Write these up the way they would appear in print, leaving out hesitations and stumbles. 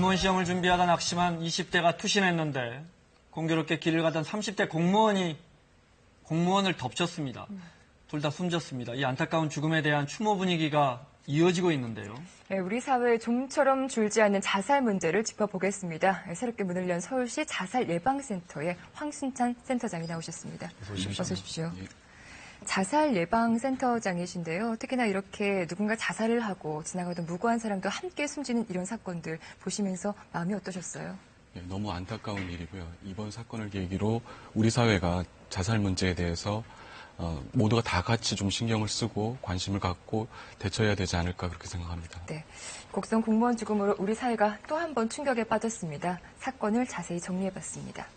공무원 시험을 준비하다 낙심한 20대가 투신했는데 공교롭게 길을 가던 30대 공무원을 덮쳤습니다. 둘 다 숨졌습니다. 이 안타까운 죽음에 대한 추모 분위기가 이어지고 있는데요. 네, 우리 사회에 좀처럼 줄지 않는 자살 문제를 짚어보겠습니다. 새롭게 문을 연 서울시 자살예방센터의 황순찬 센터장이 나오셨습니다. 어서 오십시오. 예. 자살예방센터장이신데요. 특히나 이렇게 누군가 자살을 하고 지나가던 무고한 사람도 함께 숨지는 이런 사건들 보시면서 마음이 어떠셨어요? 예, 너무 안타까운 일이고요. 이번 사건을 계기로 우리 사회가 자살 문제에 대해서 모두가 다 같이 좀 신경을 쓰고 관심을 갖고 대처해야 되지 않을까 그렇게 생각합니다. 네, 곡성 공무원 죽음으로 우리 사회가 또 한 번 충격에 빠졌습니다. 사건을 자세히 정리해봤습니다.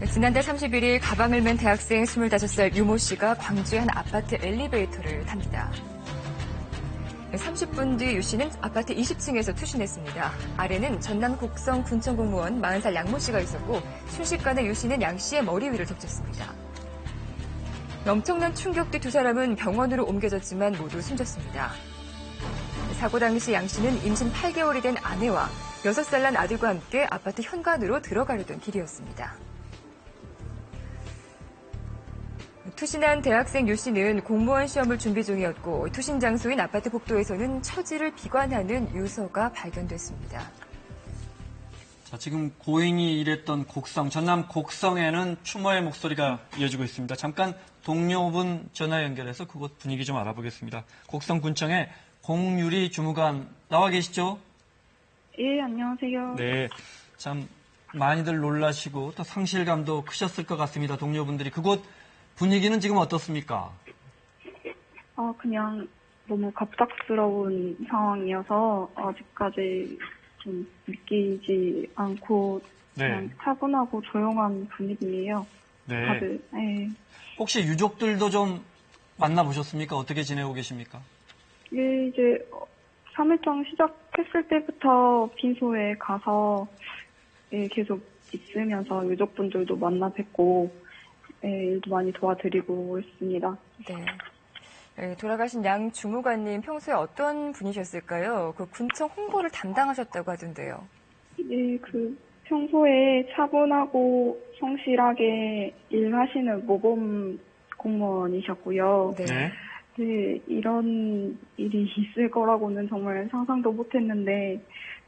네, 지난달 31일 가방을 맨 대학생 25살 유모 씨가 광주의 한 아파트 엘리베이터를 탑니다. 30분 뒤 유 씨는 아파트 20층에서 투신했습니다. 아래는 전남 곡성 군청 공무원 40살 양모 씨가 있었고 순식간에 유 씨는 양 씨의 머리 위를 덮쳤습니다. 엄청난 충격 뒤 두 사람은 병원으로 옮겨졌지만 모두 숨졌습니다. 사고 당시 양 씨는 임신 8개월이 된 아내와 6살 난 아들과 함께 아파트 현관으로 들어가려던 길이었습니다. 투신한 대학생 유 씨는 공무원 시험을 준비 중이었고 투신 장소인 아파트 복도에서는 처지를 비관하는 유서가 발견됐습니다. 자, 지금 고인이 일했던 곡성, 전남 곡성에는 추모의 목소리가 이어지고 있습니다. 잠깐 동료분 전화 연결해서 그곳 분위기 좀 알아보겠습니다. 곡성군청의 공유리 주무관 나와 계시죠? 예, 안녕하세요. 네, 참 많이들 놀라시고 또 상실감도 크셨을 것 같습니다. 동료분들이. 그곳 분위기는 지금 어떻습니까? 그냥 너무 갑작스러운 상황이어서 아직까지 좀 믿기지 않고 그냥 차분하고 조용한 분위기예요. 네. 다들. 네. 혹시 유족들도 좀 만나보셨습니까? 어떻게 지내고 계십니까? 예, 이제 3일장 시작했을 때부터 빈소에 가서 계속 있으면서 유족분들도 만나 뵙고 일도 많이 도와드리고 있습니다. 네. 돌아가신 양 주무관님 평소에 어떤 분이셨을까요? 그 군청 홍보를 담당하셨다고 하던데요. 예, 평소에 차분하고 성실하게 일하시는 모범 공무원이셨고요. 네. 네, 이런 일이 있을 거라고는 정말 상상도 못했는데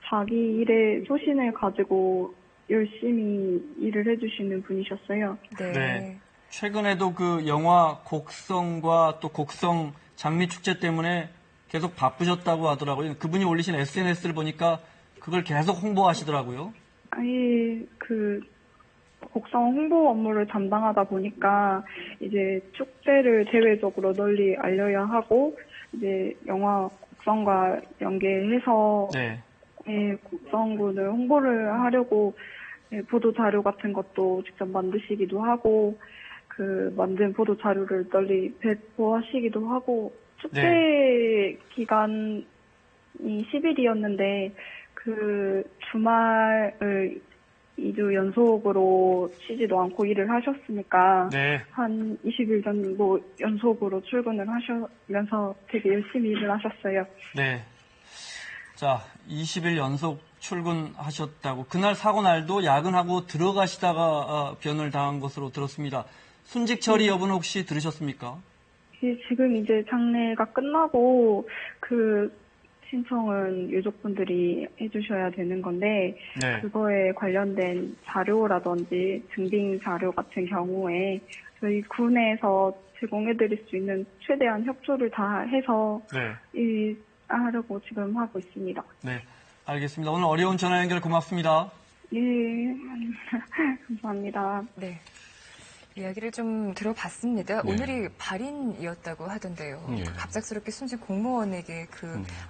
자기 일에 소신을 가지고 열심히 일을 해주시는 분이셨어요. 네. 최근에도 그 영화 곡성과 또 곡성 장미축제 때문에 계속 바쁘셨다고 하더라고요. 그분이 올리신 SNS를 보니까 그걸 계속 홍보하시더라고요. 아예 곡성 홍보 업무를 담당하다 보니까 이제 축제를 대외적으로 널리 알려야 하고 이제 영화 곡성과 연계해서 곡성군을 홍보를 하려고 보도 자료 같은 것도 직접 만드시기도 하고 만든 보도 자료를 널리 배포하시기도 하고 축제 기간이 10일이었는데 주말을 2주 연속으로 쉬지도 않고 일을 하셨으니까 한 20일 정도 연속으로 출근을 하시면서 되게 열심히 일을 하셨어요. 네. 자, 20일 연속 출근하셨다고. 그날 사고 날도 야근하고 들어가시다가 변을 당한 것으로 들었습니다. 순직 처리 여부는 혹시 들으셨습니까? 예, 지금 이제 장례가 끝나고 신청은 유족분들이 해주셔야 되는 건데 그거에 관련된 자료라든지 증빙 자료 같은 경우에 저희 군에서 제공해드릴 수 있는 최대한 협조를 다 해서 하려고 지금 하고 있습니다. 네, 알겠습니다. 오늘 어려운 전화 연결 고맙습니다. 예, 감사합니다. 네. 이야기를 좀 들어봤습니다. 오늘이 발인이었다고 하던데요. 갑작스럽게 숨진 공무원에게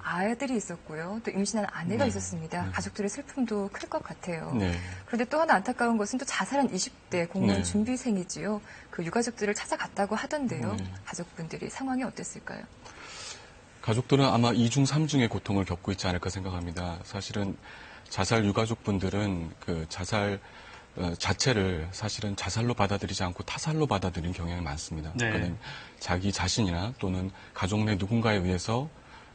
아들이 있었고요. 또 임신한 아내가 있었습니다. 가족들의 슬픔도 클 것 같아요. 그런데 또 하나 안타까운 것은 또 자살한 20대 공무원 준비생이지요. 그 유가족들을 찾아갔다고 하던데요. 가족분들이 상황이 어땠을까요? 가족들은 아마 2중, 3중의 고통을 겪고 있지 않을까 생각합니다. 사실은 자살 유가족분들은 자살 자체를 사실은 자살로 받아들이지 않고 타살로 받아들이는 경향이 많습니다. 그러니까 자기 자신이나 또는 가족 내 누군가에 의해서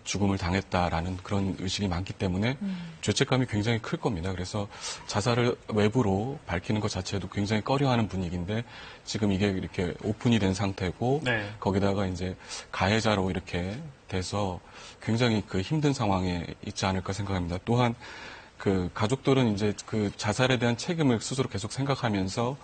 죽음을 당했다라는 그런 의식이 많기 때문에 죄책감이 굉장히 클 겁니다. 그래서 자살을 외부로 밝히는 것 자체도 굉장히 꺼려하는 분위기인데 지금 이게 이렇게 오픈이 된 상태고 네. 거기다가 이제 가해자로 이렇게 돼서 굉장히 그 힘든 상황에 있지 않을까 생각합니다. 또한 그 가족들은 이제 그 자살에 대한 책임을 스스로 계속 생각하면서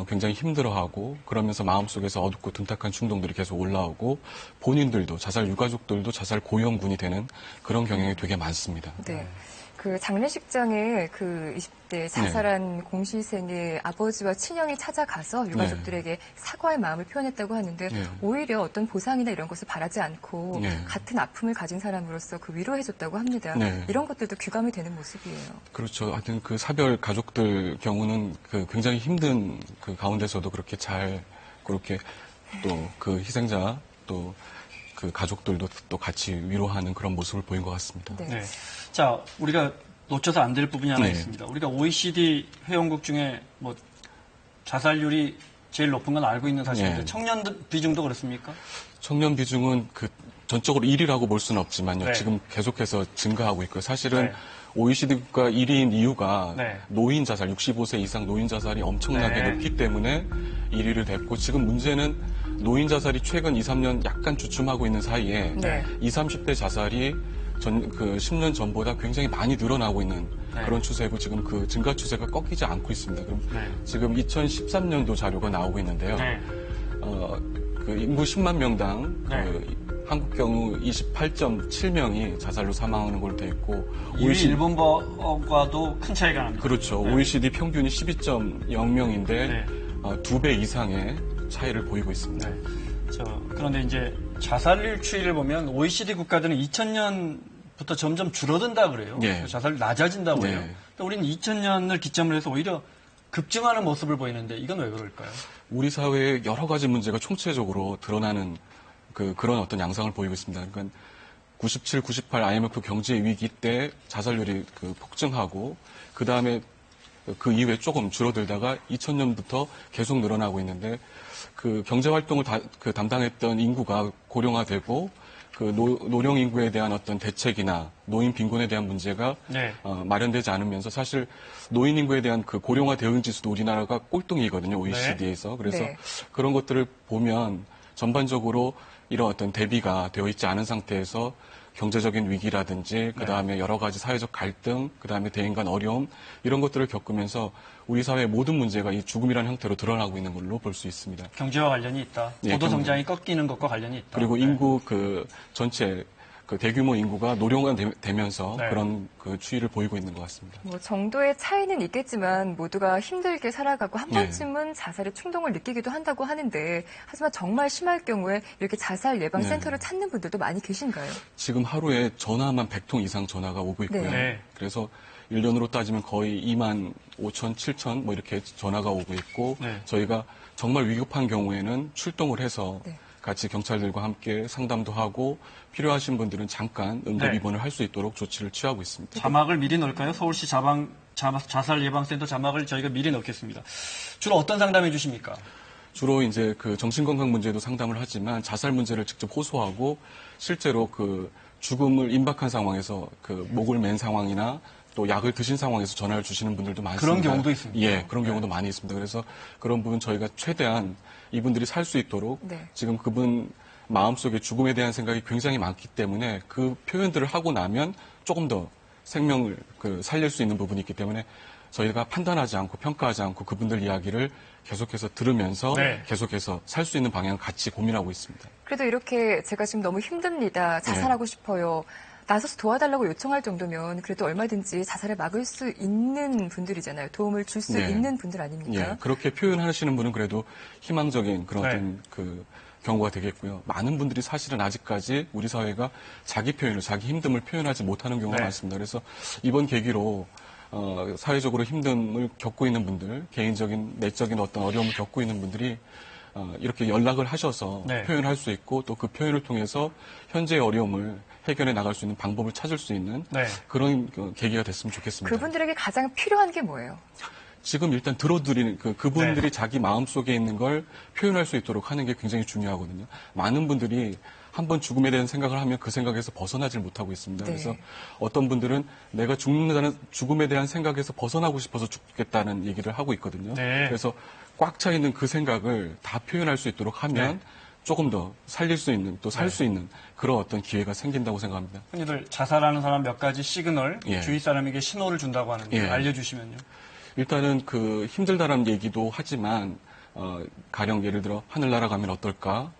굉장히 힘들어하고 그러면서 마음속에서 어둡고 둔탁한 충동들이 계속 올라오고 본인들도 자살 유가족들도 자살 고용군이 되는 그런 경향이 되게 많습니다. 네. 그 장례식장에 그 20대 자살한 공시생의 아버지와 친형이 찾아가서 유가족들에게 사과의 마음을 표현했다고 하는데 오히려 어떤 보상이나 이런 것을 바라지 않고 같은 아픔을 가진 사람으로서 그 위로해줬다고 합니다. 이런 것들도 규감이 되는 모습이에요. 그렇죠. 하여튼 그 사별 가족들 경우는 그 굉장히 힘든 그 가운데서도 그렇게 잘 그렇게 또 그 희생자 또 그 가족들도 또 같이 위로하는 그런 모습을 보인 것 같습니다. 네. 네. 자, 우리가 놓쳐서 안 될 부분이 하나 있습니다. 우리가 OECD 회원국 중에 뭐 자살률이 제일 높은 건 알고 있는 사실인데 청년 비중도 그렇습니까? 청년 비중은 그 전적으로 1위라고 볼 수는 없지만요. 네. 지금 계속해서 증가하고 있고요. 사실은 OECD 국가 1위인 이유가 노인 자살, 65세 이상 노인 자살이 엄청나게 높기 때문에 1위를 됐고 지금 문제는 노인 자살이 최근 2, 3년 약간 주춤하고 있는 사이에 20, 30대 자살이 10년 전보다 굉장히 많이 늘어나고 있는 그런 추세고 지금 그 증가 추세가 꺾이지 않고 있습니다. 그럼 지금 2013년도 자료가 나오고 있는데요. 그 인구 10만 명당 그 한국 경우 28.7명이 자살로 사망하는 걸로 되어 있고 OECD 일본과도 큰 차이가 납니다. 그렇죠. OECD 평균이 12.0명인데 2배 이상의 차이를 보이고 있습니다. 그런데 이제 자살률 추이를 보면 OECD 국가들은 2000년부터 점점 줄어든다 그래요. 자살률 낮아진다고 해요. 우리는 2000년을 기점으로 해서 오히려 급증하는 모습을 보이는데 이건 왜 그럴까요? 우리 사회에 여러 가지 문제가 총체적으로 드러나는 그런 어떤 양상을 보이고 있습니다. 그러니까 97, 98 IMF 경제 위기 때 자살률이 폭증하고 그 다음에 그 이후에 조금 줄어들다가 2000년부터 계속 늘어나고 있는데 그 경제 활동을 담당했던 인구가 고령화되고 그 노령 인구에 대한 어떤 대책이나 노인 빈곤에 대한 문제가 마련되지 않으면서 사실 노인 인구에 대한 그 고령화 대응 지수도 우리나라가 꼴등이거든요. OECD에서. 그래서 그런 것들을 보면 전반적으로 이런 어떤 대비가 되어 있지 않은 상태에서 경제적인 위기라든지 그다음에 여러 가지 사회적 갈등, 그다음에 대인 간 어려움 이런 것들을 겪으면서 우리 사회의 모든 문제가 이 죽음이라는 형태로 드러나고 있는 걸로 볼 수 있습니다. 경제와 관련이 있다. 고도 성장이 꺾이는 것과 관련이 있다. 그리고 인구 전체 대규모 인구가 노령화되면서 그런 추이를 보이고 있는 것 같습니다. 뭐 정도의 차이는 있겠지만 모두가 힘들게 살아가고 한 번쯤은 자살의 충동을 느끼기도 한다고 하는데 하지만 정말 심할 경우에 이렇게 자살 예방 센터를 찾는 분들도 많이 계신가요? 지금 하루에 전화만 100통 이상 전화가 오고 있고요. 그래서 1년으로 따지면 거의 2만 5천, 7천 뭐 이렇게 전화가 오고 있고 저희가 정말 위급한 경우에는 출동을 해서 같이 경찰들과 함께 상담도 하고 필요하신 분들은 잠깐 응급 입원을 할 수 있도록 조치를 취하고 있습니다. 자막을 미리 넣을까요? 서울시 자살 예방센터 자막을 저희가 미리 넣겠습니다. 주로 어떤 상담해 주십니까? 주로 이제 그 정신건강 문제도 상담을 하지만 자살 문제를 직접 호소하고 실제로 그 죽음을 임박한 상황에서 그 목을 맨 상황이나 또 약을 드신 상황에서 전화를 주시는 분들도 많습니다. 그런 경우도 있습니다. 예, 그런 경우도 많이 있습니다. 그래서 그런 부분 저희가 최대한 이분들이 살 수 있도록 지금 그분 마음속에 죽음에 대한 생각이 굉장히 많기 때문에 그 표현들을 하고 나면 조금 더 생명을 살릴 수 있는 부분이 있기 때문에 저희가 판단하지 않고 평가하지 않고 그분들 이야기를 계속해서 들으면서 계속해서 살 수 있는 방향을 같이 고민하고 있습니다. 그래도 이렇게 제가 지금 너무 힘듭니다. 자살하고 싶어요. 나서서 도와달라고 요청할 정도면 그래도 얼마든지 자살을 막을 수 있는 분들이잖아요. 도움을 줄 수 있는 분들 아닙니까? 그렇게 표현하시는 분은 그래도 희망적인 그런 어떤 경우가 되겠고요. 많은 분들이 사실은 아직까지 우리 사회가 자기 표현을, 자기 힘듦을 표현하지 못하는 경우가 많습니다. 그래서 이번 계기로 사회적으로 힘듦을 겪고 있는 분들, 개인적인, 내적인 어떤 어려움을 겪고 있는 분들이 이렇게 연락을 하셔서 표현할 수 있고 또 그 표현을 통해서 현재의 어려움을 해결해 나갈 수 있는 방법을 찾을 수 있는 그런 계기가 됐으면 좋겠습니다. 그분들에게 가장 필요한 게 뭐예요? 지금 일단 들어드리는 그분들이 자기 마음속에 있는 걸 표현할 수 있도록 하는 게 굉장히 중요하거든요. 많은 분들이 한번 죽음에 대한 생각을 하면 그 생각에서 벗어나질 못하고 있습니다. 네. 그래서 어떤 분들은 내가 죽는다는 죽음에 대한 생각에서 벗어나고 싶어서 죽겠다는 얘기를 하고 있거든요. 네. 그래서 꽉 차 있는 그 생각을 다 표현할 수 있도록 하면 조금 더 살릴 수 있는 또 살 수 있는 그런 어떤 기회가 생긴다고 생각합니다. 흔히들 자살하는 사람 몇 가지 시그널, 예. 주위 사람에게 신호를 준다고 하는데 예. 알려주시면요. 일단은 그 힘들다라는 얘기도 하지만 가령 예를 들어 하늘 날아가면 어떨까?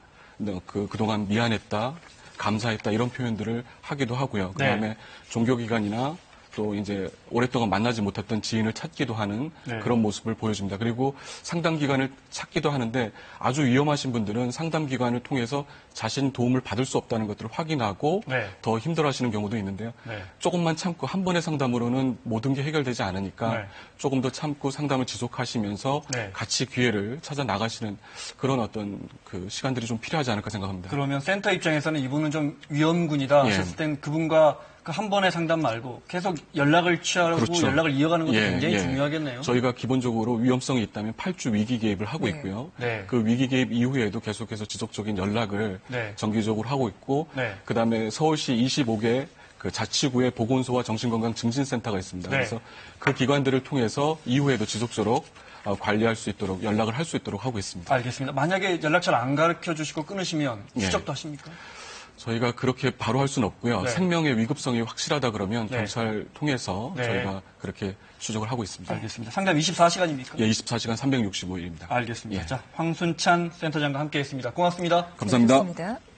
그동안 미안했다, 감사했다 이런 표현들을 하기도 하고요. 그다음에 종교기관이나 또 이제 오랫동안 만나지 못했던 지인을 찾기도 하는 그런 모습을 보여줍니다. 그리고 상담기관을 찾기도 하는데 아주 위험하신 분들은 상담기관을 통해서 자신 도움을 받을 수 없다는 것들을 확인하고 더 힘들어하시는 경우도 있는데요. 조금만 참고 한 번의 상담으로는 모든 게 해결되지 않으니까 조금 더 참고 상담을 지속하시면서 같이 기회를 찾아 나가시는 그런 어떤 그 시간들이 좀 필요하지 않을까 생각합니다. 그러면 센터 입장에서는 이분은 좀 위험군이다 하셨을 땐 그분과 그 한 번의 상담 말고 계속 연락을 취하고 그렇죠. 연락을 이어가는 것도 굉장히 중요하겠네요. 저희가 기본적으로 위험성이 있다면 8주 위기 개입을 하고 있고요. 그 위기 개입 이후에도 계속해서 지속적인 연락을 정기적으로 하고 있고 그다음에 서울시 25개 그 자치구의 보건소와 정신건강증진센터가 있습니다. 그래서 그 기관들을 통해서 이후에도 지속적으로 관리할 수 있도록 연락을 할 수 있도록 하고 있습니다. 알겠습니다. 만약에 연락처를 안 가르쳐 주시고 끊으시면 추적도 하십니까? 저희가 그렇게 바로 할 수는 없고요. 생명의 위급성이 확실하다 그러면 경찰 통해서 저희가 그렇게 추적을 하고 있습니다. 알겠습니다. 상담 24시간입니까? 예, 24시간 365일입니다. 알겠습니다. 자, 황순찬 센터장과 함께했습니다. 고맙습니다. 감사합니다. 고맙습니다.